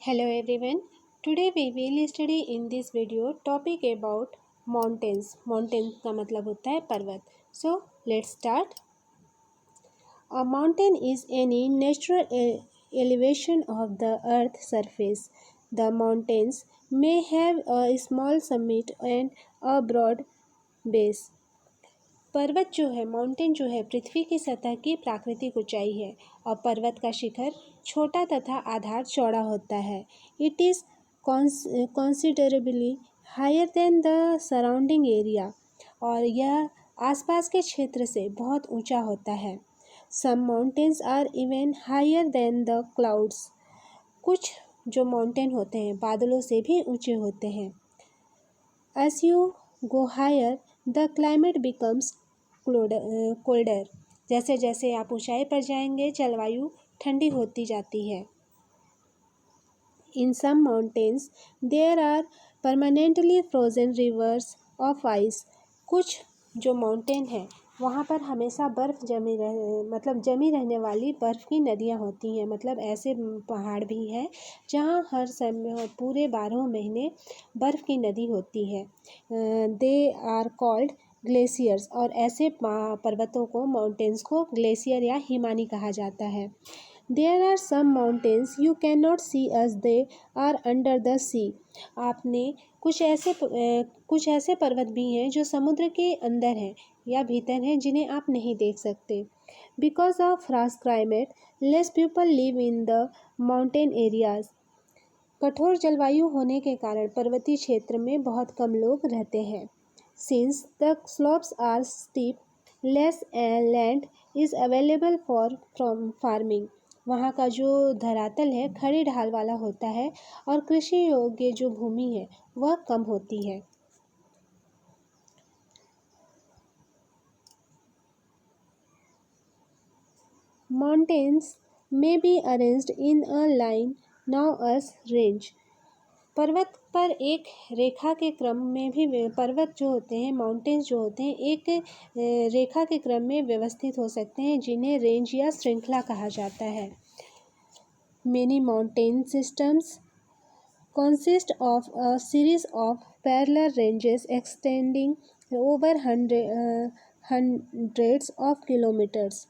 Hello everyone. Today we will study in this video topic about mountains. Mountain का मतलब होता है पर्वत. So let's start. A mountain is any natural elevation of the earth surface. The mountains may have a small summit and a broad base. पर्वत जो है mountain जो है पृथ्वी की सतह की प्राकृतिक ऊंचाई है और पर्वत का शिखर छोटा तथा आधार चौड़ा होता है. It is considerably higher than the surrounding area और यह आसपास के क्षेत्र से बहुत ऊंचा होता है. Some mountains are even higher than the clouds. कुछ जो माउंटेन होते हैं बादलों से भी ऊंचे होते हैं. As you go higher the climate becomes colder. जैसे जैसे आप ऊंचाई पर जाएंगे जलवायु ठंडी होती जाती है. In some mountains there are permanently frozen rivers of ice. कुछ जो माउंटेन है वहाँ पर हमेशा बर्फ़ जमी रहने वाली बर्फ़ की नदियाँ होती हैं. मतलब ऐसे पहाड़ भी हैं जहाँ हर समय पूरे 12 महीने बर्फ़ की नदी होती है. दे आर कॉल्ड ग्लेशियर्स और ऐसे पर्वतों को माउंटेन्स को ग्लेशियर या हिमानी कहा जाता है. There are some mountains you can not see as they are under the sea. आपने कुछ ऐसे पर्वत भी हैं जो समुद्र के अंदर हैं या भीतर हैं जिन्हें आप नहीं देख सकते. Because of France climate less people live in the mountain areas. कठोर जलवायु होने के कारण पर्वतीय क्षेत्र में बहुत कम लोग रहते हैं. Since the slopes are steep less land is available for from farming. वहाँ का जो धरातल है खड़ी ढाल वाला होता है और कृषि योग्य जो भूमि है वह कम होती है. माउंटेन्स में be arranged in a line now us range. पर्वत पर एक रेखा के क्रम में भी पर्वत जो होते हैं माउंटेन्स जो होते हैं एक रेखा के क्रम में व्यवस्थित हो सकते हैं जिन्हें रेंज या श्रृंखला कहा जाता है. Many mountain systems consist of a series of parallel ranges extending over hundreds of kilometers.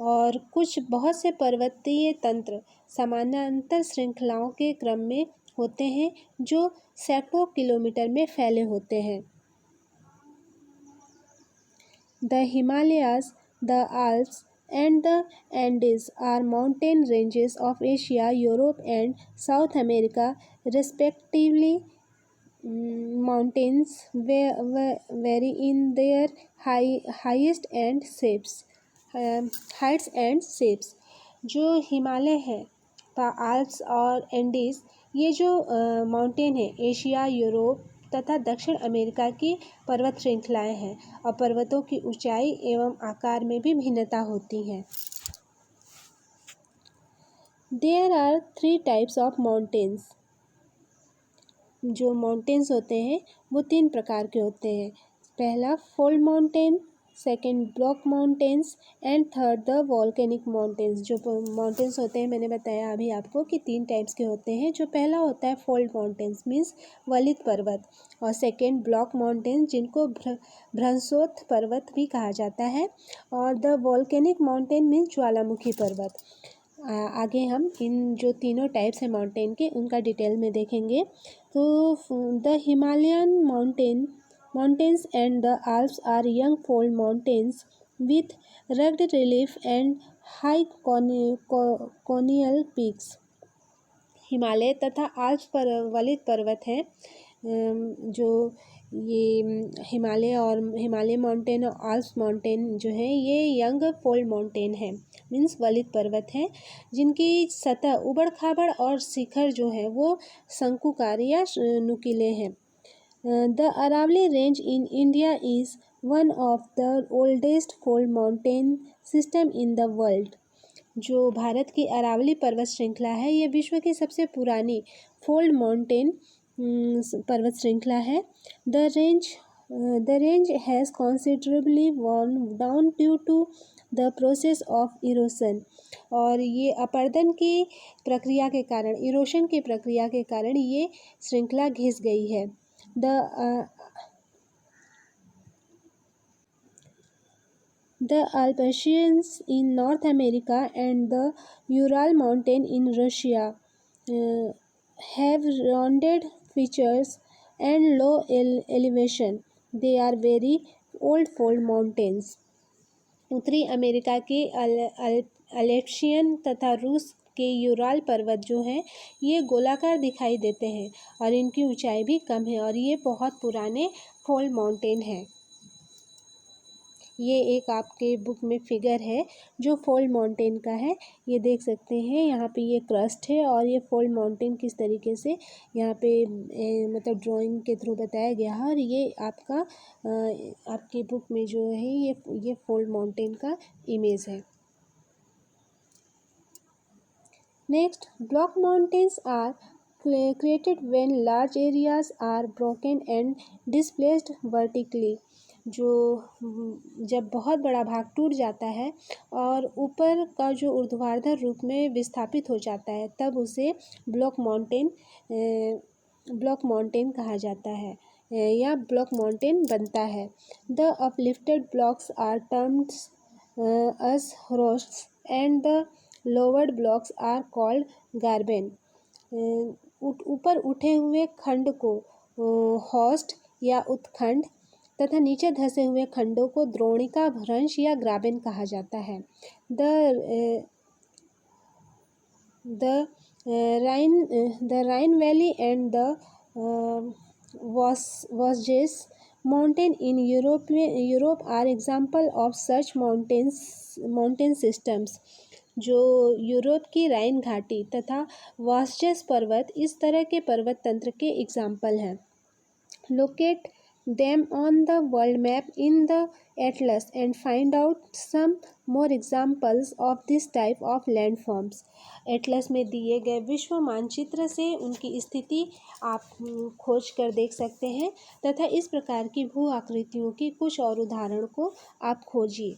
और कुछ बहुत से पर्वतीय तंत्र समानांतर श्रृंखलाओं के क्रम में होते हैं जो सैकड़ों किलोमीटर में फैले होते हैं. The Himalayas, the Alps and the Andes are mountain ranges of Asia, Europe and South America respectively. Mountains vary in their heights and shapes. जो हिमालय है आल्प्स और एंडीज ये जो माउंटेन है एशिया, यूरोप तथा दक्षिण अमेरिका की पर्वत श्रृंखलाएं हैं और पर्वतों की ऊंचाई एवं आकार में भी भिन्नता होती है. There are 3 types of mountains. जो माउंटेन्स होते हैं वो 3 प्रकार के होते हैं. पहला fold mountain, second block mountains and third the volcanic mountains. जो माउंटेन्स होते हैं मैंने बताया अभी आपको कि 3 टाइप्स के होते हैं. जो पहला होता है फोल्ड माउंटेन्स मीन्स वलित पर्वत और सेकेंड ब्लॉक माउंटेन्स जिनको भ्रंशोत्थ पर्वत भी कहा जाता है और द वॉल्केनिक माउंटेन मीन्स ज्वालामुखी पर्वत. आगे हम इन जो तीनों टाइप्स हैं माउंटेन के उनका डिटेल में देखेंगे. तो the Himalayan mountains and the Alps are young fold mountains with rugged relief and high conical peaks. Himalaya तथा आल्प्स पर वलित पर्वत हैं. जो ये हिमालय माउंटेन और आल्प्स माउंटेन जो है ये यंग फोल्ड माउंटेन है मीन्स वलित पर्वत हैं जिनकी सतह उबड़ खाबड़ और शिखर जो है वो शंकुकार या नुकीले हैं. The Aravalli Range in India is one of the oldest fold mountain system in the world. जो भारत की अरावली पर्वत श्रृंखला है ये विश्व की सबसे पुरानी फोल्ड माउंटेन पर्वत श्रृंखला है. The range The range has considerably worn down due to the process of erosion. और ये अपर्दन की प्रक्रिया के कारण, इरोशन की प्रक्रिया के कारण ये श्रृंखला घिस गई है. The Alpesians in North America and the Ural Mountain in Russia have rounded features and low elevation. They are very old fold mountains. उत्तरी अमेरिका के अलेप्शियन तथा रूस के यूराल पर्वत जो हैं ये गोलाकार दिखाई देते हैं और इनकी ऊंचाई भी कम है और ये बहुत पुराने फोल्ड माउंटेन हैं. ये एक आपके बुक में फिगर है जो फोल्ड माउंटेन का है. ये देख सकते हैं यहाँ पे ये क्रस्ट है और ये फोल्ड माउंटेन किस तरीके से यहाँ पे मतलब ड्राइंग के थ्रू बताया गया है. और ये आपका आपके बुक में जो है ये फोल्ड माउंटेन का इमेज है. Next, block mountains are created when large areas are broken and displaced vertically. जो जब बहुत बड़ा भाग टूट जाता है और ऊपर का जो ऊर्ध्वाधर रूप में विस्थापित हो जाता है तब उसे ब्लॉक माउंटेन कहा जाता है या ब्लॉक माउंटेन बनता है. The uplifted blocks are termed as rocks and the lowered blocks are called graben. ऊपर उठे हुए खंड को होस्ट या उत्खंड तथा नीचे धंसे हुए खंडों को द्रोणिका भ्रंश या ग्राबेन कहा जाता है. The Rhine valley and the Vosges mountain in Europe are example of such mountain systems. जो यूरोप की राइन घाटी तथा वास्जेस पर्वत इस तरह के पर्वत तंत्र के एग्जाम्पल हैं. Locate them on the world map in the atlas and find out some more examples of this type of landforms. Atlas में दिए गए विश्व मानचित्र से उनकी स्थिति आप खोज कर देख सकते हैं तथा इस प्रकार की भू आकृतियों की कुछ और उदाहरण को आप खोजिए.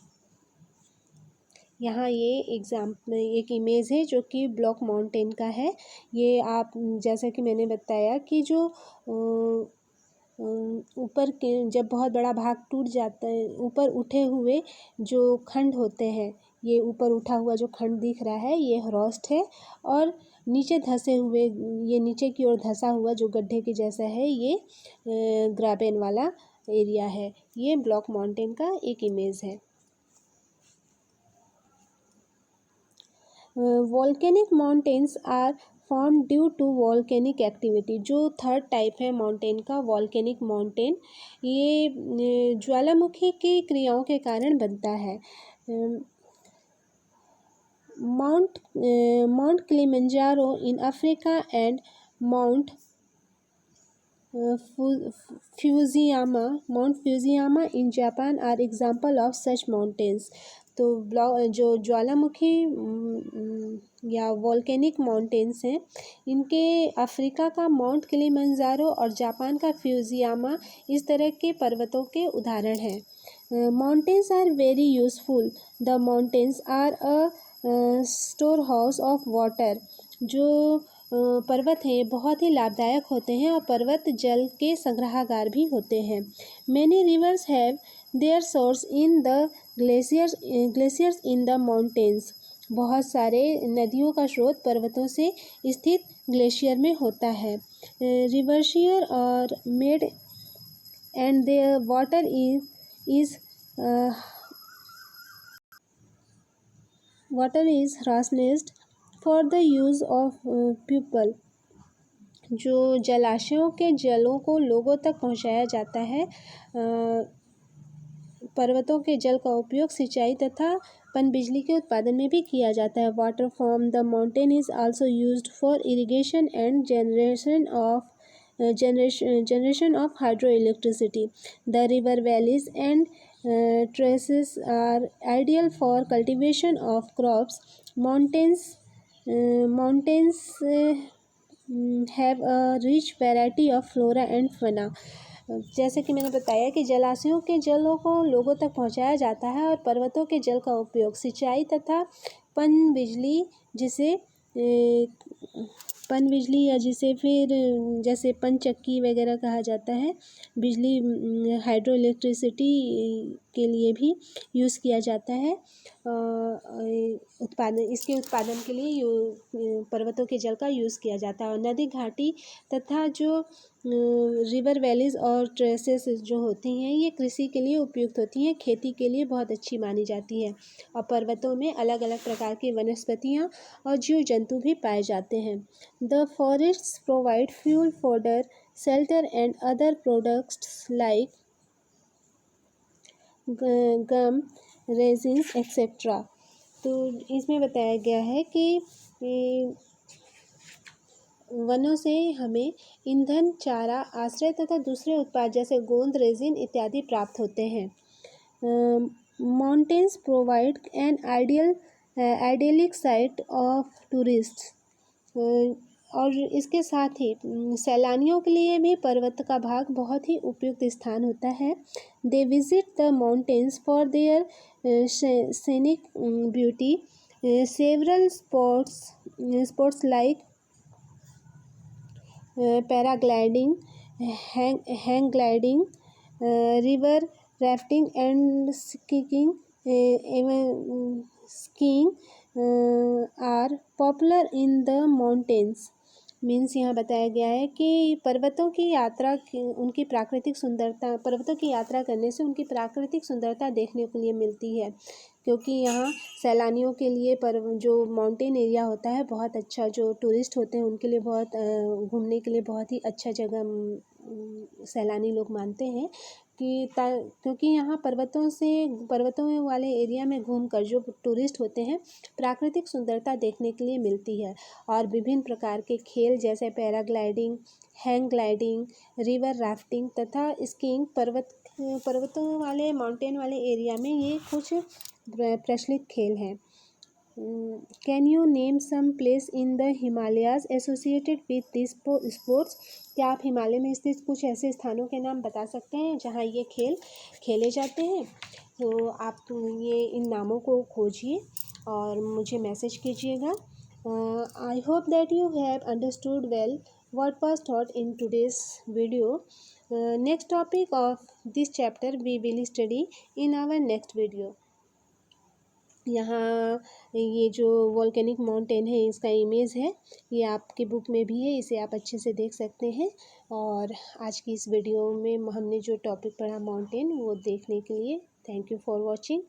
यहाँ ये एक इमेज है जो कि ब्लॉक माउंटेन का है. ये आप जैसा कि मैंने बताया कि जो ऊपर के जब बहुत बड़ा भाग टूट जाता है ऊपर उठे हुए जो खंड होते हैं ये ऊपर उठा हुआ जो खंड दिख रहा है ये ह्रोस्ट है और नीचे धंसे हुए ये नीचे की ओर धंसा हुआ जो गड्ढे के जैसा है ये ग्राबेन वाला एरिया है. ये ब्लॉक माउंटेन का एक इमेज है. Volcanic mountains are form due to volcanic activity. जो थर्ड टाइप है माउंटेन का वॉल्केनिक माउंटेन ये ज्वालामुखी की क्रियाओं के कारण बनता है. Mount Kilimanjaro in Africa and Mount Fujiyama in Japan are example of such mountains. तो जो ज्वालामुखी या वॉल्केनिक माउंटेन्स हैं इनके अफ्रीका का माउंट किलिमंजारो और जापान का फ्यूजियामा इस तरह के पर्वतों के उदाहरण हैं. Mountains are very useful. The mountains are a store house of water. जो पर्वत हैं बहुत ही लाभदायक होते हैं और पर्वत जल के संग्रहागार भी होते हैं. Many reverse have their source in the glaciers in the mountains. बहुत सारे नदियों का स्रोत पर्वतों से स्थित ग्लेशियर में होता है. रिवर्शियर और made and their water is rationalised for the use of people. जो जलाशयों के जलों को लोगों तक पहुंचाया जाता है. पर्वतों के जल का उपयोग सिंचाई तथा पनबिजली के उत्पादन में भी किया जाता है. Water from the mountain is also used for irrigation and generation of hydroelectricity. The river valleys and traces are ideal for cultivation of crops. Mountains have a rich variety of flora and fauna. जैसे कि मैंने बताया कि जलाशयों के जलों को लोगों तक पहुंचाया जाता है और पर्वतों के जल का उपयोग सिंचाई तथा पनबिजली जिसे पनबिजली या जिसे फिर जैसे पनचक्की वगैरह कहा जाता है, बिजली हाइड्रो इलेक्ट्रिसिटी के लिए भी यूज़ किया जाता है। इसके उत्पादन के लिए पर्वतों के जल का यूज़ किया जाता है। और नदी घाटी तथा जो रिवर वैलीज और ट्रेसेस जो होती हैं ये कृषि के लिए उपयुक्त होती हैं, खेती के लिए बहुत अच्छी मानी जाती है। और पर्वतों में अलग अलग प्रकार की वनस्पतियाँ और जीव जंतु भी पाए जाते हैं। The forests provide fuel fodder shelter and other products like gum resins etcetera. तो इसमें बताया गया है कि वनों से हमें ईंधन, चारा, आश्रय तथा दूसरे उत्पाद जैसे गोंद, रेजिन इत्यादि प्राप्त होते हैं। Mountains provide an idyllic site of tourist. और इसके साथ ही सैलानियों के लिए भी पर्वत का भाग बहुत ही उपयुक्त स्थान होता है। They visit the mountains for their scenic beauty. Several sports like paragliding, hang gliding, river rafting and skiing are popular in the mountains. Means यहाँ बताया गया है कि पर्वतों की यात्रा की उनकी प्राकृतिक सुंदरता, पर्वतों की यात्रा करने से उनकी प्राकृतिक सुंदरता देखने के लिए मिलती है, क्योंकि यहाँ सैलानियों के लिए जो माउंटेन एरिया होता है बहुत अच्छा, जो टूरिस्ट होते हैं उनके लिए बहुत घूमने के लिए बहुत ही अच्छा जगह सैलानी लोग मानते हैं कि क्योंकि यहाँ पर्वतों वाले एरिया में घूमकर जो टूरिस्ट होते हैं प्राकृतिक सुंदरता देखने के लिए मिलती है। और विभिन्न प्रकार के खेल जैसे paragliding, hang gliding, river rafting तथा स्कीइंग पर्वतों वाले माउंटेन वाले एरिया में ये कुछ प्रचलित खेल हैं। Can you name some place in the Himalayas associated with this sports. क्या आप हिमालय में स्थित कुछ ऐसे स्थानों के नाम बता सकते हैं जहाँ ये खेल खेले जाते हैं। तो आप ये इन नामों को खोजिए और मुझे मैसेज कीजिएगा। I hope that you have understood well what was taught in today's video. Next topic of this chapter we will study in our next video. यहाँ ये जो वोल्केनिक माउंटेन है इसका इमेज है, ये आपके बुक में भी है, इसे आप अच्छे से देख सकते हैं। और आज की इस वीडियो में हमने जो टॉपिक पढ़ा माउंटेन वो देखने के लिए थैंक यू फॉर वॉचिंग।